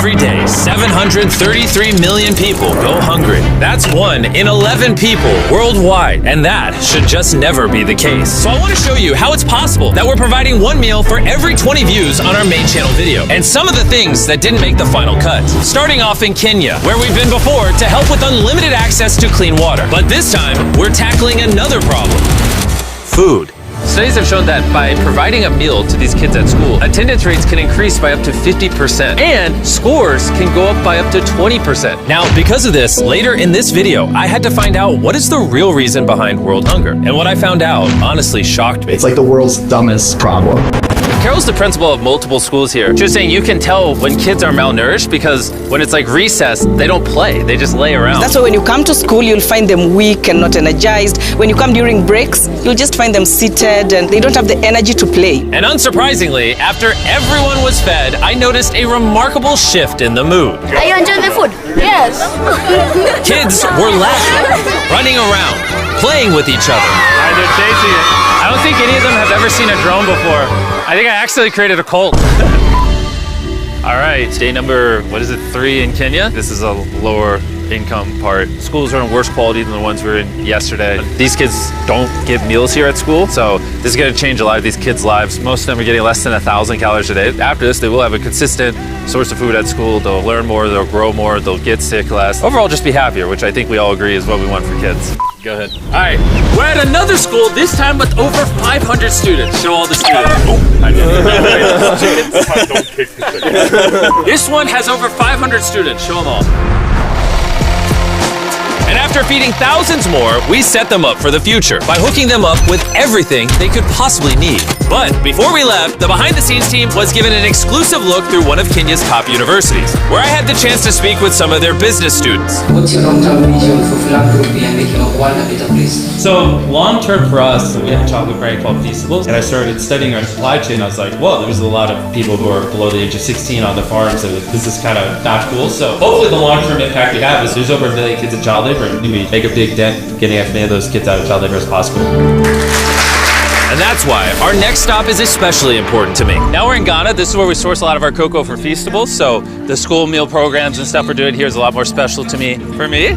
Every day, 733 million people go hungry. That's 1 in 11 people worldwide, and that should just never be the case. So I want to show you how it's possible that we're providing one meal for every 20 views on our main channel video, and some of the things that didn't make the final cut. Starting off in Kenya, where we've been before to help with unlimited access to clean water. But this time, we're tackling another problem: food. Studies have shown that by providing a meal to these kids at school, attendance rates can increase by up to 50%, and scores can go up by up to 20%. Now, because of this, later in this video, I had to find out what is the real reason behind world hunger. And what I found out honestly shocked me. It's like the world's dumbest problem. Carol's the principal of multiple schools here. She was saying you can tell when kids are malnourished because when it's like recess, they don't play, they just lay around. That's why when you come to school, you'll find them weak and not energized. When you come during breaks, you'll just find them seated and they don't have the energy to play. And unsurprisingly, after everyone was fed, I noticed a remarkable shift in the mood. Are you enjoying the food? Yes. Kids were laughing, running around, playing with each other. They're chasing it. I don't think any of them have ever seen a drone before. I think I actually created a cult. All right, day number, 3 in Kenya? This is a lower income part. Schools are in worse quality than the ones we were in yesterday. These kids don't get meals here at school, so this is gonna change a lot of these kids' lives. Most of them are getting less than 1,000 calories a day. After this, they will have a consistent source of food at school. They'll learn more, they'll grow more, they'll get sick less. Overall, just be happier, which I think we all agree is what we want for kids. Go ahead. All right, we're at another school, this time with over 500 students. Show all the students. I did. This one has over 500 students. Show them all. And after feeding thousands more, we set them up for the future by hooking them up with everything they could possibly need. But before we left, the behind-the-scenes team was given an exclusive look through one of Kenya's top universities, where I had the chance to speak with some of their business students. What's your long-term vision for philanthropy and making the world a better place? So long-term for us, we have a chocolate brand called Feastables, and I started studying our supply chain. I was like, whoa, there's a lot of people who are below the age of 16 on the farms, and this is kind of not cool. So hopefully the long-term impact we have is there's over 1 million kids in child labor, and we make a big dent getting as many of those kids out of child labor as possible. And that's why our next stop is especially important to me. Now we're in Ghana. This is where we source a lot of our cocoa for Feastables. So the school meal programs and stuff we're doing here is a lot more special to me. For me?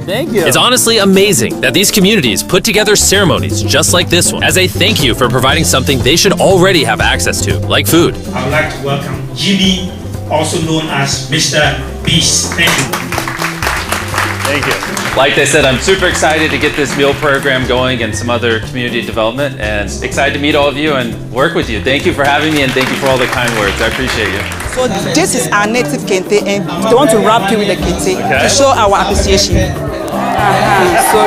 Thank you. It's honestly amazing that these communities put together ceremonies just like this one as a thank you for providing something they should already have access to, like food. I would like to welcome Jimmy, also known as Mr. Beast. Thank you. Thank you. Like I said, I'm super excited to get this meal program going and some other community development, and excited to meet all of you and work with you. Thank you for having me, and thank you for all the kind words. I appreciate you. So this is our native kente, and we want to wrap you with the kente to show our appreciation. So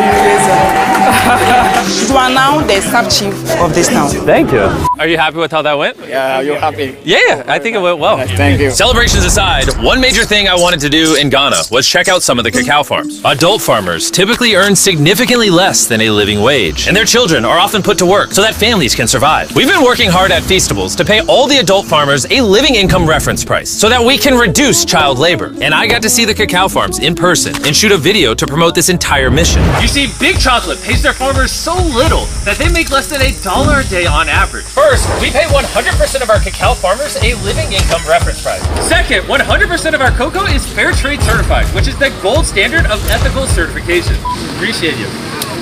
you are now the sub-chief of this town. Thank you. Are you happy with how that went? Yeah, you're happy. Yeah, I think it went well. Thank you. Celebrations aside, one major thing I wanted to do in Ghana was check out some of the cacao farms. Adult farmers typically earn significantly less than a living wage, and their children are often put to work so that families can survive. We've been working hard at Feastables to pay all the adult farmers a living income reference price so that we can reduce child labor. And I got to see the cacao farms in person and shoot a video to promote this entire mission. You see, Big Chocolate pays their farmers so little that they make less than $1 a day on average. First, we pay 100% of our cacao farmers a living income reference price. Second, 100% of our cocoa is fair trade certified, which is the gold standard of ethical certification. Appreciate you.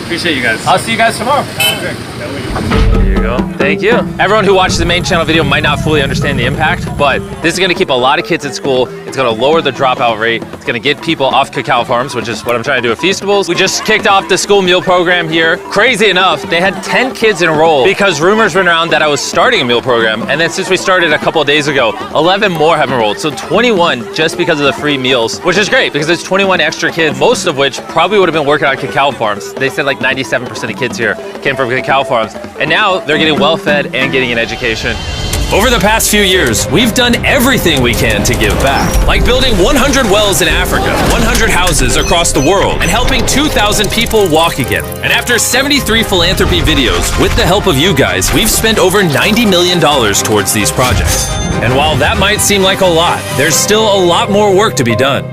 Appreciate you guys. I'll see you guys tomorrow. There you go. Thank you. Everyone who watches the main channel video might not fully understand the impact, but this is going to keep a lot of kids at school. It's going to lower the dropout rate. It's going to get people off cacao farms, which is what I'm trying to do at Feastables. We just kicked off the school meal program here. Crazy enough, they had 10 kids enrolled because rumors went around that I was starting a meal program. And then since we started a couple of days ago, 11 more have enrolled. So 21 just because of the free meals, which is great because it's 21 extra kids, most of which probably would have been working on cacao farms. They said like 97% of kids here came from cacao farms. And now they're getting well fed and getting an education. Over the past few years, we've done everything we can to give back, like building 100 wells in Africa, 100 houses across the world, and helping 2,000 people walk again. And after 73 philanthropy videos, with the help of you guys, we've spent over $90 million towards these projects. And while that might seem like a lot, there's still a lot more work to be done.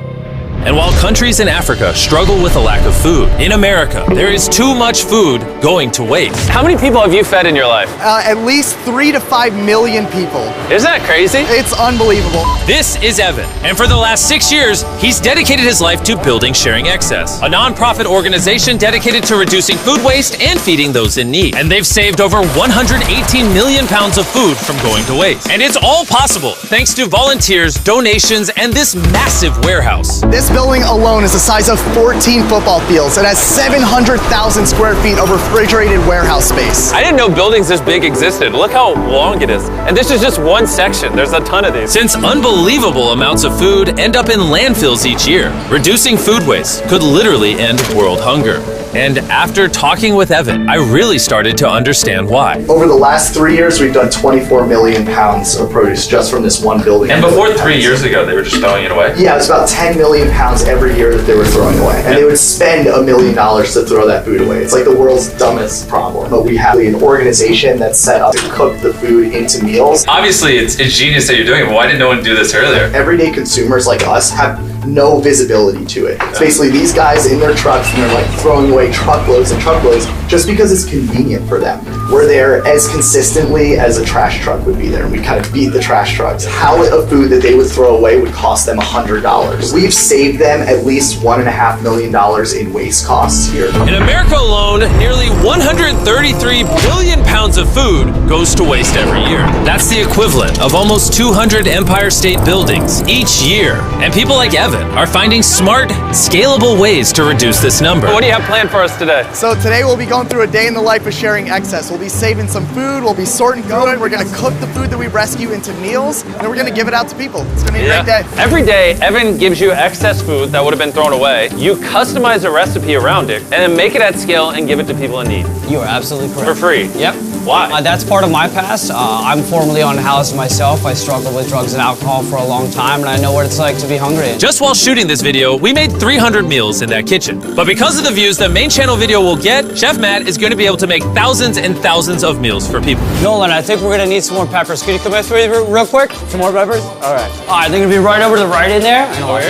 And while countries in Africa struggle with a lack of food, in America, there is too much food going to waste. How many people have you fed in your life? At least 3 to 5 million people. Isn't that crazy? It's unbelievable. This is Evan, and for the last 6 years, he's dedicated his life to building Sharing Excess, a nonprofit organization dedicated to reducing food waste and feeding those in need. And they've saved over 118 million pounds of food from going to waste. And it's all possible thanks to volunteers, donations, and this massive warehouse. This building alone is the size of 14 football fields and has 700,000 square feet of refrigerated warehouse space. I didn't know buildings this big existed. Look how long it is. And this is just one section. There's a ton of these. Since unbelievable amounts of food end up in landfills each year, reducing food waste could literally end world hunger. And after talking with Evan, I really started to understand why. Over the last 3 years, we've done 24 million pounds of produce just from this one building. And before 3 years ago, they were just throwing it away? Yeah, it was about 10 million pounds every year that they were throwing away. And they would spend $1 million to throw that food away. It's like the world's dumbest problem. But we have an organization that's set up to cook the food into meals. Obviously, it's genius that you're doing it, but why didn't no one do this earlier? Everyday consumers like us have no visibility to it. It's basically these guys in their trucks and they're like throwing away truckloads and truckloads just because it's convenient for them. We're there as consistently as a trash truck would be there. We kind of beat the trash trucks. Pallet of food that they would throw away would cost them $100. We've saved them at least $1.5 million in waste costs here. In America alone, nearly 133 billion pounds of food goes to waste every year. That's the equivalent of almost 200 Empire State Buildings each year. And people like Evan are finding smart, scalable ways to reduce this number. What do you have planned for us today? So today we'll be going through a day in the life of Sharing Excess. We'll be saving some food, we'll be sorting through it, we're gonna cook the food that we rescue into meals, and then we're gonna give it out to people. It's gonna be a great day. Every day, Evan gives you excess food that would have been thrown away. You customize a recipe around it, and then make it at scale and give it to people in need. You are absolutely correct. For free? Yep. Why? That's part of my past. I'm formerly unhoused myself. I struggled with drugs and alcohol for a long time, and I know what it's like to be hungry. Just while shooting this video, we made 300 meals in that kitchen. But because of the views the main channel video will get, Chef Matt is going to be able to make thousands and thousands of meals for people. Nolan, I think we're going to need some more peppers. Can you come with me real quick? Some more peppers? All right. All right, they're going to be right over to the right in there. And I'll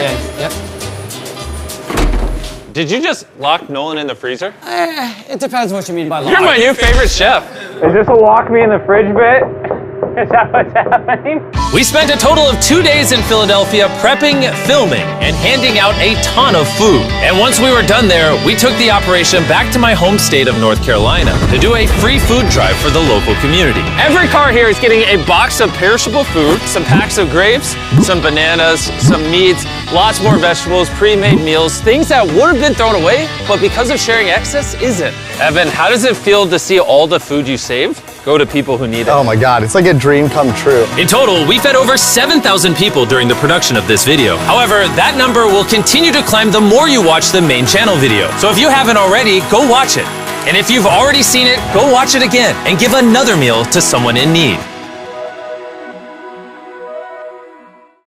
Yep. Did you just lock Nolan in the freezer? It depends what you mean by lock. You're my new favorite chef. Is this a lock me in the fridge bit? Is that what's happening? We spent a total of 2 days in Philadelphia prepping, filming, and handing out a ton of food. And once we were done there, we took the operation back to my home state of North Carolina to do a free food drive for the local community. Every car here is getting a box of perishable food, some packs of grapes, some bananas, some meats, lots more vegetables, pre-made meals, things that would have been thrown away, but because of Sharing Excess, isn't. Evan, how does it feel to see all the food you saved go to people who need it? Oh my God, it's like a dream come true. In total, we fed over 7,000 people during the production of this video. However, that number will continue to climb the more you watch the main channel video. So if you haven't already, go watch it. And if you've already seen it, go watch it again and give another meal to someone in need.